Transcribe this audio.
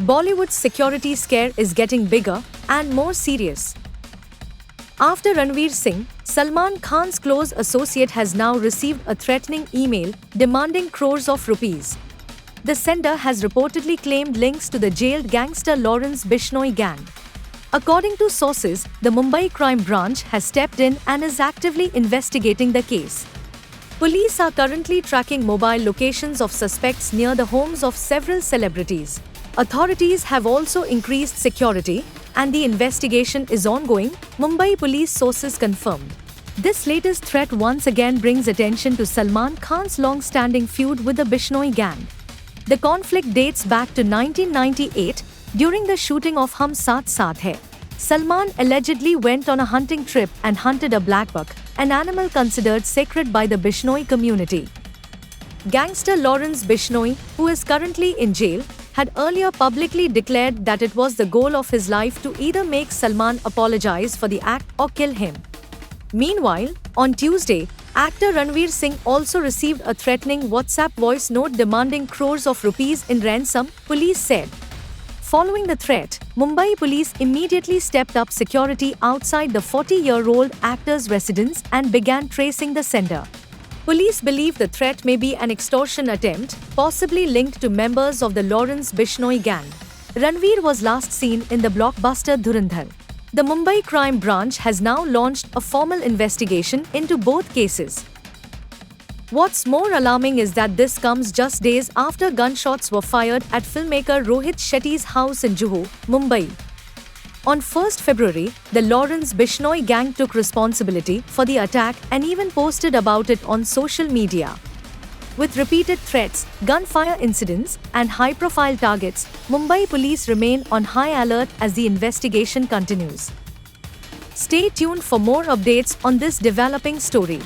Bollywood's security scare is getting bigger and more serious. After Ranveer Singh, Salman Khan's close associate has now received a threatening email demanding crores of rupees. The sender has reportedly claimed links to the jailed gangster Lawrence Bishnoi gang. According to sources, the Mumbai Crime Branch has stepped in and is actively investigating the case. Police are currently tracking mobile locations of suspects near the homes of several celebrities. Authorities have also increased security, and the investigation is ongoing, Mumbai police sources confirmed. This latest threat once again brings attention to Salman Khan's long-standing feud with the Bishnoi gang. The conflict dates back to 1998, during the shooting of Hum Saath Saath Hai. Salman allegedly went on a hunting trip and hunted a black buck, an animal considered sacred by the Bishnoi community. Gangster Lawrence Bishnoi, who is currently in jail, had earlier publicly declared that it was the goal of his life to either make Salman apologize for the act or kill him. Meanwhile, on Tuesday, actor Ranveer Singh also received a threatening WhatsApp voice note demanding crores of rupees in ransom, police said. Following the threat, Mumbai police immediately stepped up security outside the 40-year-old actor's residence and began tracing the sender. Police believe the threat may be an extortion attempt, possibly linked to members of the Lawrence Bishnoi gang. Ranveer was last seen in the blockbuster Dhurandhar. The Mumbai Crime Branch has now launched a formal investigation into both cases. What's more alarming is that this comes just days after gunshots were fired at filmmaker Rohit Shetty's house in Juhu, Mumbai. On 1st February, the Lawrence Bishnoi gang took responsibility for the attack and even posted about it on social media. With repeated threats, gunfire incidents, and high-profile targets, Mumbai police remain on high alert as the investigation continues. Stay tuned for more updates on this developing story.